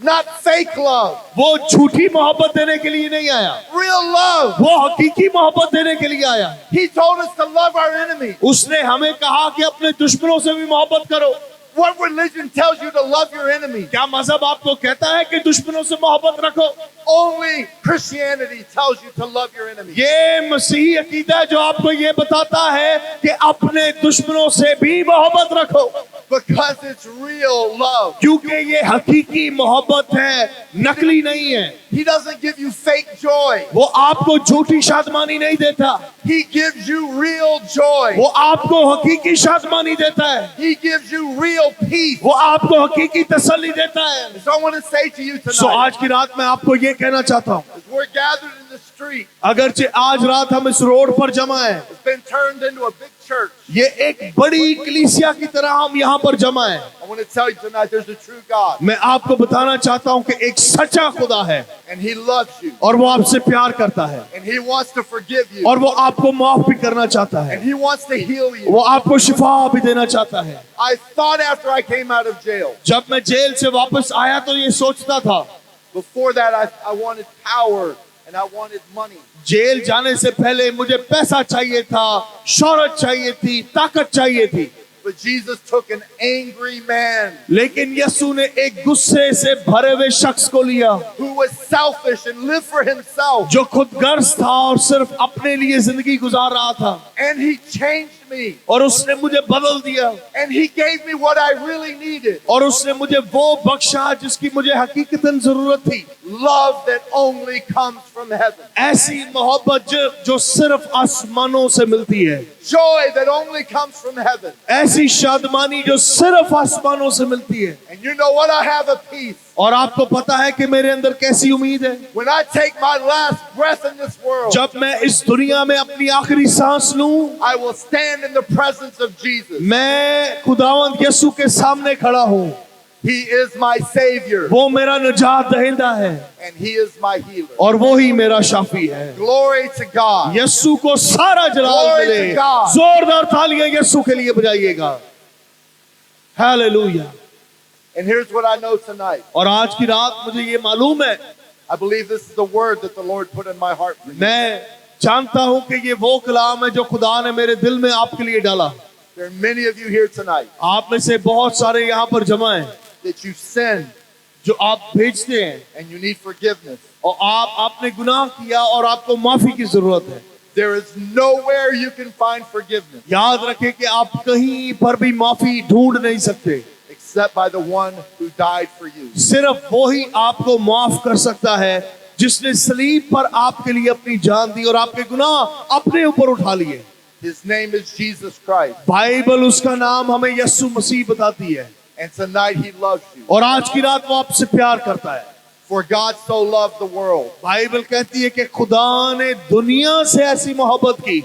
Speaker 2: Not fake love.
Speaker 1: वो झूठी मोहब्बत देने के लिए नहीं आया,
Speaker 2: Real love.
Speaker 1: वो हकीकी मोहब्बत देने के लिए आया।
Speaker 2: He told us to love our enemy.
Speaker 1: उसने हमें कहा कि अपने दुश्मनों से भी मोहब्बत करो।
Speaker 2: What religion tells you to love your enemy?
Speaker 1: क्या मजहब आपको कहता है कि दुश्मनों से मोहब्बत रखो?
Speaker 2: Only Christianity tells you to love your enemy.
Speaker 1: ये मसीही अकीदा है जो आपको ये बताता है कि अपने दुश्मनों से भी मोहब्बत रखो,
Speaker 2: Because it's real love.
Speaker 1: क्योंकि ये हकीकी मोहब्बत है, नकली नहीं है।
Speaker 2: He doesn't give you fake joy.
Speaker 1: वो आपको झूठी शादमानी नहीं देता,
Speaker 2: He gives you real joy.
Speaker 1: वो आपको हकीकी शादमानी देता है,
Speaker 2: He gives you real peace.
Speaker 1: वो आपको हकीकी तसल्ली देता है।
Speaker 2: So I want to say to you
Speaker 1: so
Speaker 2: tonight,
Speaker 1: आज की रात मैं आपको ये कहना चाहता हूँ,
Speaker 2: as we're gathered in the street,
Speaker 1: अगरचे आज रात हम इस रोड पर जमा हैं,
Speaker 2: it's been turned into a big church.
Speaker 1: ये एक बड़ी कलीसिया की तरह हम यहाँ पर जमा हैं।
Speaker 2: I want to tell you tonight, there's a true God,
Speaker 1: मैं आपको बताना चाहता हूँ कि एक सच्चा खुदा है
Speaker 2: and He loves you,
Speaker 1: और वो आपसे प्यार करता है
Speaker 2: and He wants to forgive you,
Speaker 1: और वो आपको माफ भी करना चाहता है,
Speaker 2: and He wants to heal you.
Speaker 1: वो आपको शिफा भी देना चाहता है।
Speaker 2: I thought after I came out of jail,
Speaker 1: जब मैं जेल से वापस आया तो ये सोचता था,
Speaker 2: before that I wanted power and I wanted money.
Speaker 1: Jail जाने से पहले मुझे पैसा चाहिए था, शोहरत चाहिए थी, ताकत चाहिए थी,
Speaker 2: But Jesus took an angry man
Speaker 1: लेकिन यीशु ने एक गुस्से से भरे हुए शख्स को लिया
Speaker 2: who was selfish and lived for himself,
Speaker 1: जो खुदगर्ज था और सिर्फ अपने लिए जिंदगी गुजार रहा था,
Speaker 2: and He changed me,
Speaker 1: और उसने मुझे बदल दिया
Speaker 2: and He gave me what I really needed.
Speaker 1: और उसने मुझे वो बख्शा जिसकी मुझे हकीकतन जरूरत थी।
Speaker 2: Love that only comes from heaven.
Speaker 1: ऐसी मोहब्बत जो सिर्फ आसमानों से मिलती है,
Speaker 2: Joy that only comes from heaven.
Speaker 1: ऐसी शादमानी जो सिर्फ आसमानों से मिलती है।
Speaker 2: And you know what? I have a peace.
Speaker 1: और आपको पता है कि मेरे अंदर कैसी उम्मीद है?
Speaker 2: When I take my last breath in this world,
Speaker 1: जब मैं इस दुनिया में अपनी आखिरी सांस लूं,
Speaker 2: I will stand in the presence of Jesus.
Speaker 1: मैं खुदावंद यीशु के सामने खड़ा हूँ।
Speaker 2: He is my Savior,
Speaker 1: वो मेरा निजात दहिंदा है
Speaker 2: and He is my healer.
Speaker 1: और वो ही मेरा शाफी है।
Speaker 2: Glory to God.
Speaker 1: यीशु को सारा जलाल
Speaker 2: Glory
Speaker 1: मिले।
Speaker 2: to God.
Speaker 1: जोरदार तालियां यीशु के लिए बजाइएगा। Hallelujah.
Speaker 2: And here's what I know tonight.
Speaker 1: और आज की रात मुझे ये मालूम है,
Speaker 2: I believe this is the word that the Lord put in my heart for you.
Speaker 1: मैं जानता हूँ कि ये वो कलाम है जो खुदा ने मेरे दिल में आपके लिए डाला।
Speaker 2: There are many of you here tonight
Speaker 1: आप में से बहुत सारे यहाँ पर जमा हैं
Speaker 2: that you've sinned
Speaker 1: जो आप भेजते हैं
Speaker 2: and you need forgiveness.
Speaker 1: और आपने गुनाह किया और आपको माफी की जरूरत है।
Speaker 2: There is nowhere you can find forgiveness
Speaker 1: याद रखें कि आप कहीं पर भी माफी ढूंढ नहीं सकते,
Speaker 2: except by the one who died for you.
Speaker 1: सिर्फ वो ही आपको माफ कर सकता है जिसने सलीब पर आपके लिए अपनी जान दी और आपके गुनाह अपने ऊपर उठा लिए।
Speaker 2: His name is Jesus Christ.
Speaker 1: Bible उसका नाम हमें यीशु मसीह बताती है
Speaker 2: And tonight He loves you.
Speaker 1: और आज की रात वो आपसे प्यार करता है।
Speaker 2: For God so loved the world.
Speaker 1: Bible कहती है कि खुदा ने दुनिया से ऐसी मोहब्बत की,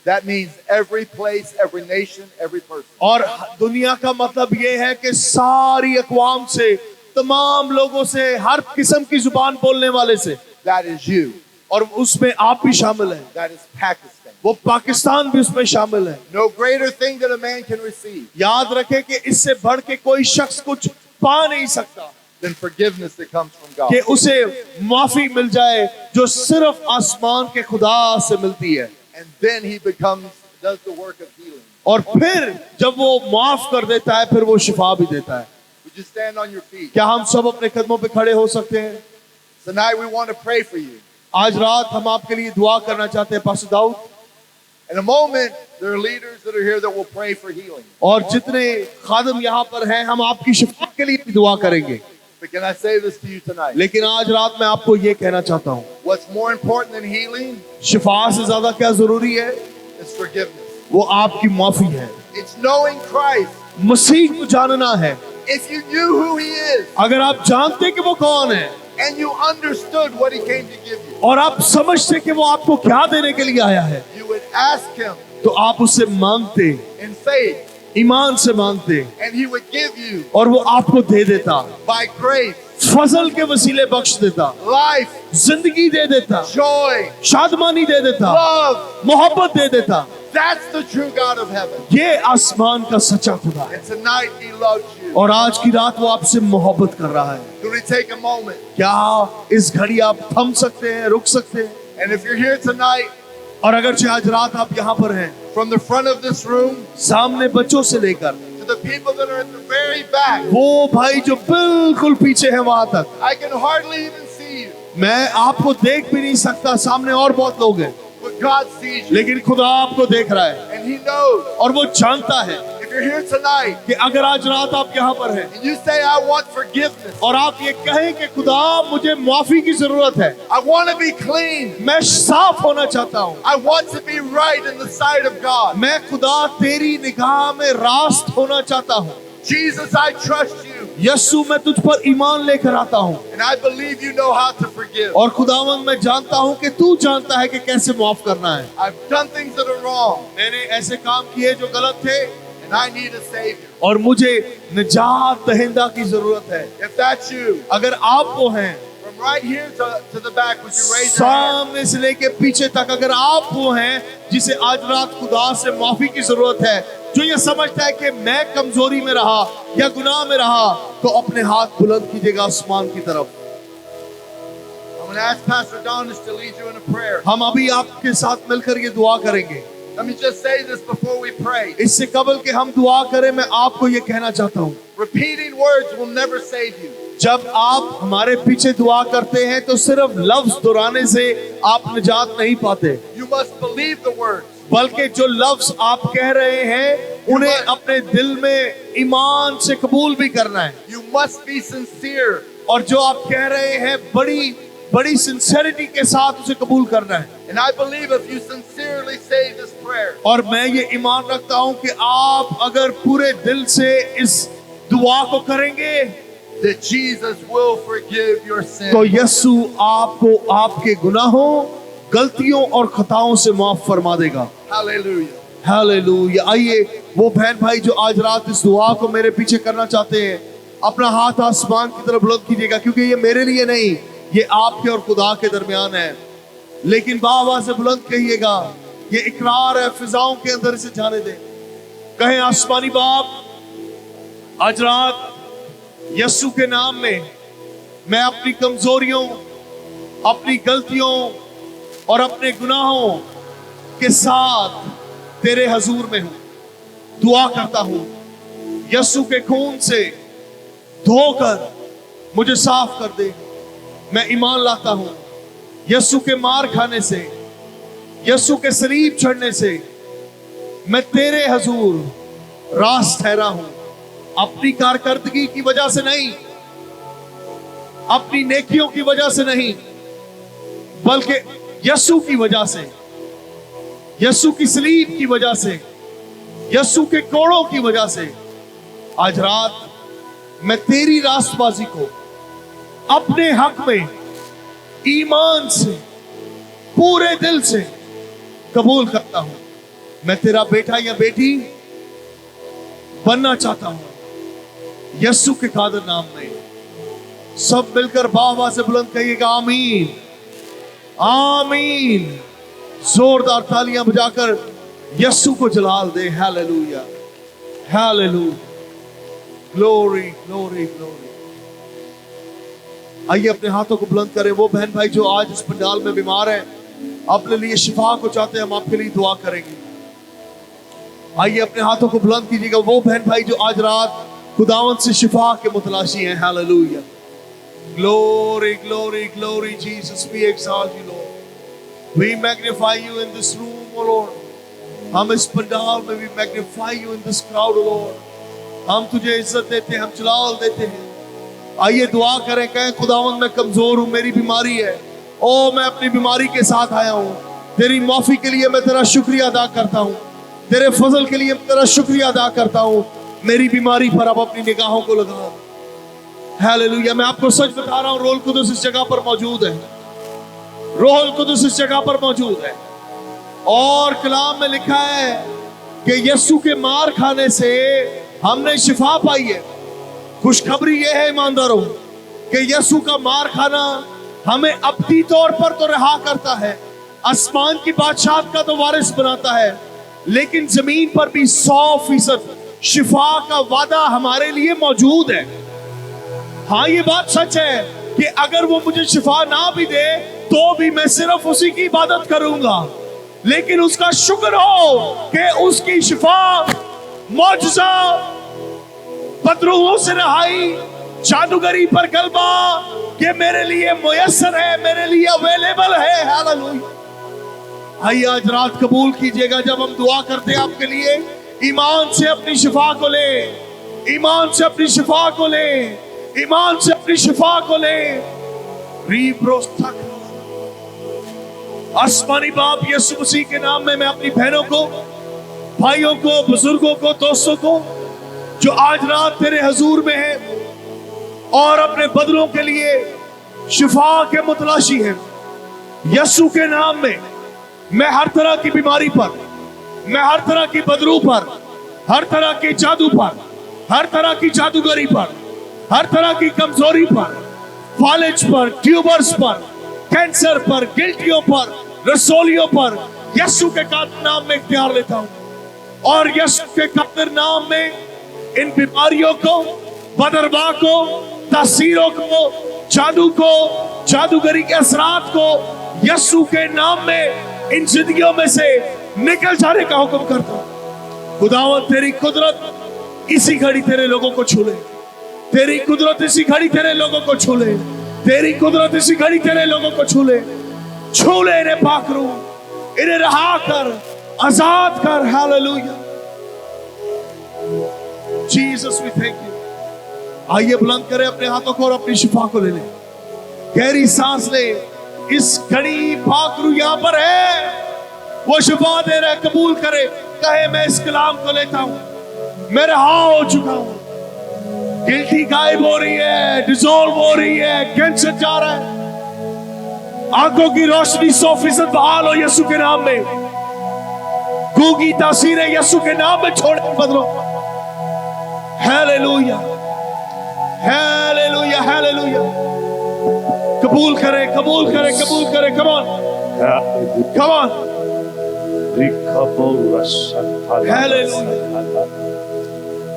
Speaker 2: That means every place, every nation, every person.
Speaker 1: और दुनिया का मतलब ये है कि सारी अक़वाम से, तमाम लोगों से, हर किस्म की जुबान बोलने वाले से,
Speaker 2: That is you.
Speaker 1: और उसमें आप भी शामिल हैं।
Speaker 2: That is Pakistan.
Speaker 1: वो पाकिस्तान भी उसमें शामिल है।
Speaker 2: No greater thing that a man can receive
Speaker 1: याद रखें कि इससे बढ़ के कोई शख्स कुछ पा नहीं सकता
Speaker 2: than forgiveness that comes from God.
Speaker 1: कि उसे माफी मिल जाए जो सिर्फ आसमान के खुदा से मिलती है।
Speaker 2: And then He does the work of healing.
Speaker 1: और फिर जब वो माफ कर देता है फिर वो शिफा भी देता है।
Speaker 2: Would you stand on your feet?
Speaker 1: क्या हम सब अपने कदमों पे खड़े हो सकते हैं?
Speaker 2: Tonight we want to pray for you.
Speaker 1: आज रात हम आपके लिए दुआ करना चाहते हैं pastor Dawood,
Speaker 2: In a moment, there are leaders that are here that will pray for healing.
Speaker 1: और जितने खादम यहाँ पर हैं हम आपकी शिफा के लिए भी दुआ करेंगे।
Speaker 2: But can I say this to you tonight?
Speaker 1: लेकिन आज रात मैं आपको ये कहना चाहता हूँ,
Speaker 2: What's more important than healing
Speaker 1: शिफा से ज्यादा क्या जरूरी है?
Speaker 2: is forgiveness.
Speaker 1: वो आपकी माफी है,
Speaker 2: It's knowing Christ
Speaker 1: मसीह को जानना है,
Speaker 2: if you knew who he is
Speaker 1: अगर आप जानते कि वो कौन है
Speaker 2: and you understood what he came to give you,
Speaker 1: और आप समझते कि वो आपको क्या देने के लिए आया है,
Speaker 2: you would ask him
Speaker 1: तो आप उससे मांगते,
Speaker 2: in faith,
Speaker 1: ईमान से मांगते,
Speaker 2: and he would give you
Speaker 1: और वो आपको दे देता,
Speaker 2: by grace,
Speaker 1: फजल के वसीले बख्श देता,
Speaker 2: life,
Speaker 1: जिंदगी दे देता,
Speaker 2: joy,
Speaker 1: शादमानी दे देता,
Speaker 2: love.
Speaker 1: मोहब्बत दे देता।
Speaker 2: That's the true God of heaven.
Speaker 1: ये आसमान का सच्चा खुदा है
Speaker 2: And tonight he loves you.
Speaker 1: और आज की रात वो आपसे मोहब्बत कर रहा है।
Speaker 2: Can we take a moment?
Speaker 1: क्या इस घड़ी आप थम सकते हैं, रुक सकते हैं?
Speaker 2: And if you're here tonight,
Speaker 1: और अगर आज रात आप यहाँ पर हैं,
Speaker 2: from the front of this room
Speaker 1: सामने बच्चों से लेकर
Speaker 2: to the people that are at the very back,
Speaker 1: वो भाई जो बिल्कुल पीछे है वहां तक,
Speaker 2: I can hardly even see you,
Speaker 1: मैं आपको देख भी नहीं सकता, सामने और बहुत लोग हैं,
Speaker 2: but God sees you.
Speaker 1: लेकिन खुदा आपको देख रहा है
Speaker 2: And he knows.
Speaker 1: और वो जानता है
Speaker 2: If you're here tonight
Speaker 1: कि अगर आज रात आप यहाँ पर हैं
Speaker 2: and you say, I want forgiveness,
Speaker 1: और आप ये कहें कि खुदा मुझे माफी की जरूरत है,
Speaker 2: I want to be clean,
Speaker 1: मैं साफ होना चाहता हूँ,
Speaker 2: I want to be right in the sight of God.
Speaker 1: मैं खुदा तेरी निगाह में रास्त होना चाहता हूँ,
Speaker 2: Jesus, I trust you.
Speaker 1: Yesu मैं तुझ पर ईमान लेकर आता हूँ
Speaker 2: And I believe you know how to forgive.
Speaker 1: और खुदावंद मैं जानता हूँ कि तू जानता है कि कैसे माफ करना है।
Speaker 2: I've done things that are wrong
Speaker 1: मैंने ऐसे काम किए जो गलत थे
Speaker 2: and I need a savior.
Speaker 1: और मुझे निजात दहिंदा की जरूरत है।
Speaker 2: If that's you,
Speaker 1: अगर आप वो हैं,
Speaker 2: from right here to the back, would you raise your hand?
Speaker 1: सामने से लेके पीछे तक, अगर आप वो हैं जिसे आज रात खुदा से माफी की जरूरत है, जो ये समझता है कि मैं कमजोरी में रहा या गुनाह में रहा, तो अपने हाथ बुलंद कीजिएगा आसमान की तरफ।
Speaker 2: I'm going to ask Pastor Donish to lead you in a prayer.
Speaker 1: हम अभी आपके साथ मिलकर ये दुआ करेंगे।
Speaker 2: Let me just say this before we pray.
Speaker 1: इससे कबल के हम दुआ करें, मैं आपको ये कहना चाहता हूँ,
Speaker 2: Repeating words will never save you.
Speaker 1: जब आप हमारे पीछे दुआ करते हैं तो सिर्फ लफ्ज दोहराने से आप निजात नहीं पाते,
Speaker 2: You must believe the words.
Speaker 1: बल्कि जो लफ्ज आप कह रहे हैं उन्हें अपने दिल में ईमान से कबूल भी करना है,
Speaker 2: You must be sincere.
Speaker 1: और जो आप कह रहे हैं बड़ी बड़ी सिंसेरिटी के साथ उसे कबूल करना है।
Speaker 2: And I believe if you sincerely say this prayer,
Speaker 1: और मैं ये ईमान रखता हूँ कि आप अगर पूरे दिल से इस दुआ को करेंगे
Speaker 2: that Jesus will forgive your sin.
Speaker 1: तो यस्सु आपको आपके गुनाहों, गलतियों और खताओं से माफ फरमा देगा।
Speaker 2: Hallelujah.
Speaker 1: हालेलुया। आइए वो बहन भाई जो आज रात इस दुआ को मेरे पीछे करना चाहते हैं, अपना हाथ आसमान की तरफ बुलंद कीजिएगा, क्योंकि ये मेरे लिए नहीं, ये आपके और खुदा के दरमियान है। लेकिन बाबा से बुलंद कहिएगा, ये इकरार है, फिजाओं के अंदर इसे जाने दें। कहें, आसमानी बाप, आज रात यस्सु के नाम में मैं अपनी कमजोरियों, अपनी गलतियों और अपने गुनाहों के साथ तेरे हजूर में हूं, दुआ करता हूं, यस्सु के खून से धोकर मुझे साफ कर दे। मैं ईमान लाता हूं, यस्सु के मार खाने से, यस्सु के सलीब चढ़ने से मैं तेरे हजूर रास ठहरा हूं, अपनी कारकर्दगी की वजह से नहीं, अपनी नेकियों की वजह से नहीं, बल्कि यस्सु की वजह से, यस्सु की सलीब की वजह से, यस्सु के कोड़ों की वजह से आज रात मैं तेरी रास्तबाजी को अपने हक में ईमान से, पूरे दिल से कबूल करता हूं। मैं तेरा बेटा या बेटी बनना चाहता हूं, यस्सु के कादर नाम में। सब मिलकर बाबा से बुलंद कहिएगा, आमीन, आमीन। जोरदार तालियां बजाकर यस्सु को जलाल दे। Hallelujah, hallelujah, glory, glory, glory. आइए अपने हाथों को बुलंद करें। वो बहन भाई जो आज इस पंडाल में बीमार हैं, अपने लिए शिफा को चाहते हैं, हम आपके लिए दुआ करेंगे। आइए अपने हाथों को बुलंद कीजिएगा। वो बहन भाई जो आज रात खुदावंद से शिफा के मुतलाशी हैं, hallelujah, glory, glory, glory. Jesus, we exalt you Lord, we magnify you in this room O Lord. हम इस पंडाल में we magnify you in this crowd O Lord. हम तुझे इज्जत देते हैं, हम जलाल देते हैं। आइए दुआ करें, कहें, खुदावंद मैं कमजोर हूं, मेरी बीमारी है, ओ मैं अपनी बीमारी के साथ आया हूं, तेरी माफी के लिए मैं तेरा शुक्रिया अदा करता हूं, तेरे फजल के लिए तेरा शुक्रिया अदा करता हूं। मेरी बीमारी पर आप अपनी निगाहों को लगा। हालेलुया। मैं आपको सच बता रहा हूं, रूह कुदुस इस जगह पर मौजूद है। रूह कुदुस इस जगह पर मौजूद है। और कलाम में लिखा है कि यीशु के मार खाने से हमने शिफा पाई है। खुशखबरी यह है ईमानदारों कि यीशु का मार खाना हमें अबदी तौर पर तो रिहा करता है, आसमान की बादशाह का तो वारिस बनाता है, लेकिन जमीन पर भी 100% शिफा का वादा हमारे लिए मौजूद है। हाँ, ये बात सच है कि अगर वो मुझे शिफा ना भी दे तो भी मैं सिर्फ उसी की इबादत करूंगा, लेकिन उसका शुक्र हो कि उसकी शिफा, मौजज़ा, बदरूहों से रहाई, जादूगरी पर गलबा, ये मेरे लिए मुयस्सर है, मेरे लिए अवेलेबल है। हालेलुया। आइए आज रात कबूल कीजिएगा, जब हम दुआ करते हैं आपके लिए, ईमान से अपनी शिफा को ले, ईमान से अपनी शिफा को ले, ईमान से अपनी शिफा को ले। आसमानी बाप यीशु मसीह के नाम में मैं अपनी बहनों को, भाइयों को, बुजुर्गों को, दोस्तों को जो आज रात तेरे हजूर में हैं और अपने बदलों के लिए शिफा के मुतलाशी हैं, यीशु के नाम में मैं हर तरह की बीमारी पर, मैं हर तरह की बदरू पर, हर तरह के जादू पर, हर तरह की जादूगरी पर, हर तरह की कमजोरी पर, फालिज पर, ट्यूबर्स पर, कैंसर पर, गिल्टियों पर, रसोलियों पर यीशु के कादिर नाम में इख्तियार लेता हूं। और यीशु के कादिर नाम में इन बीमारियों को, बदरवा को, तासीरों को, जादू को, जादूगरी के असरात को यीशु के नाम में इन जिंदगियों में से निकल जाने का हुक्म करता हूं। खुदावंद तेरी कुदरत इसी घड़ी तेरे लोगों को छू ले, तेरी कुदरत इसी घड़ी तेरे लोगों को छू ले, तेरी कुदरत इसी घड़ी तेरे लोगों को छू ले, छू ले इन्हें पाक रू, इन्हें रहा कर, आजाद कर। Hallelujah. Jesus we thank you. आइए बुलंद करें अपने हाथों को और अपनी शिफा को ले ले, गहरी सांस ले। इस घड़ी पाक रू यहां पर है, वो शिफा दे रहे, कबूल करे, कहे मैं इस कलाम को लेता हूं, मैं रहा हो चुका हूं, गिल्टी गायब हो रही है, डिसॉल्व हो रही है, कैंसर जा रहा है, आंखों की रोशनी 100% बहाल हो यीशु के नाम में, गूंगी तासीरें यीशु के नाम में छोड़े बदलो। Hallelujah, hallelujah, hallelujah. कबूल करे, कबूल करे, कबूल करे। Come on, come on. Hallelujah,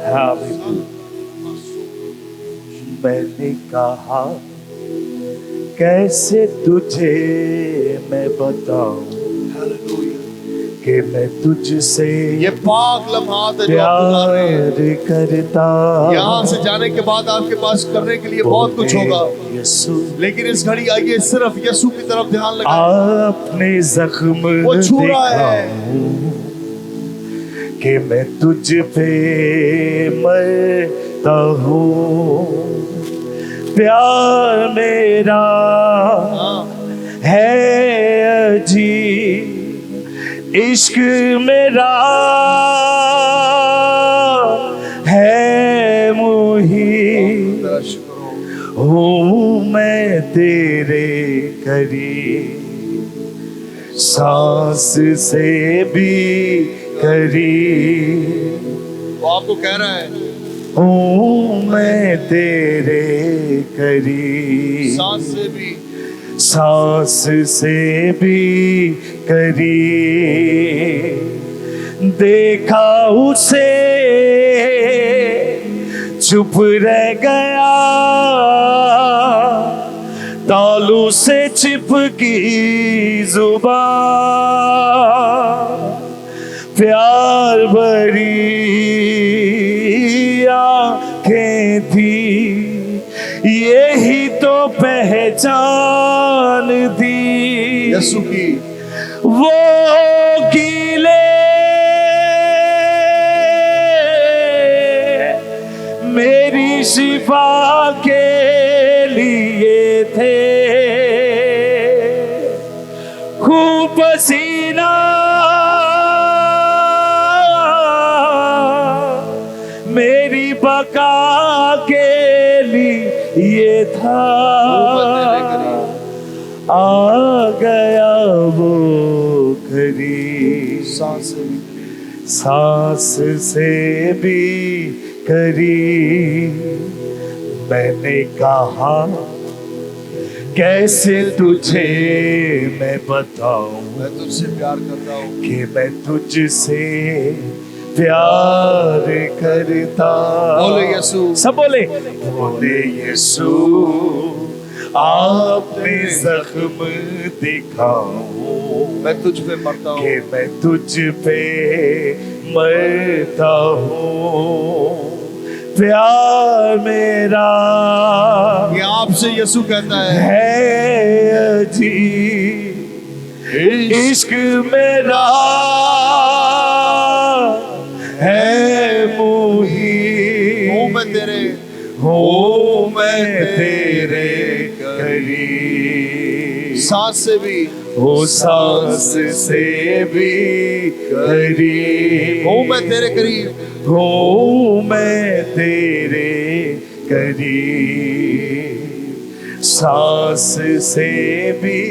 Speaker 1: hallelujah.
Speaker 3: मैंने कहा कैसे तुझे मैं बताऊं कि मैं तुझसे
Speaker 1: ये पाक लम्हात है जो आप गुजार रहे हैं।
Speaker 3: प्यार करता।
Speaker 1: यहाँ से जाने के बाद आपके पास करने के लिए बहुत कुछ होगा,
Speaker 3: यीशु,
Speaker 1: लेकिन इस घड़ी आइए सिर्फ यीशु की तरफ ध्यान लगाएं।
Speaker 3: अपने जख्म
Speaker 1: वो छू रहा है
Speaker 3: कि मैं तुझ पे मरता हूँ। प्यार मेरा है अजीब, इश्क मेरा है मुहीब, हूँ मैं तेरे करीब, सांस से भी करीब।
Speaker 1: वो आपको कह रहा है
Speaker 3: हूँ मैं तेरे करीब,
Speaker 1: सांस से भी,
Speaker 3: सांस से भी करीब। देखा उसे चुप रह गया, तालू से चिपकी जुबान, प्यार भरी आंखें थी, यही तो पहचान थी
Speaker 1: यीशु की।
Speaker 3: वो गीले मेरी शिफा के लिए थे, खूब पसीना बका के लिए था, आ गया वो करीब, सांस से भी करीब। मैंने कहा कैसे तुझे मैं बताऊं
Speaker 1: मैं तुझसे प्यार करता हूँ
Speaker 3: कि मैं तुझसे प्यार करता।
Speaker 1: बोले यीशु,
Speaker 3: सब बोले, बोले यीशु आपने जख्म दिखाओ
Speaker 1: मैं तुझ पे मरता हूँ
Speaker 3: कि मैं तुझ पे मरता हूँ। प्यार मेरा
Speaker 1: ये आपसे यीशु कहता है
Speaker 3: है अजीब, इश्क मेरा है मुहीब,
Speaker 1: हूँ मैं तेरे
Speaker 3: हूँ मैं तेरे करीब,
Speaker 1: सांस से भी
Speaker 3: हो सांस से भी करीब,
Speaker 1: हूँ मैं तेरे करीब,
Speaker 3: हूँ मैं तेरे करीब, सांस से भी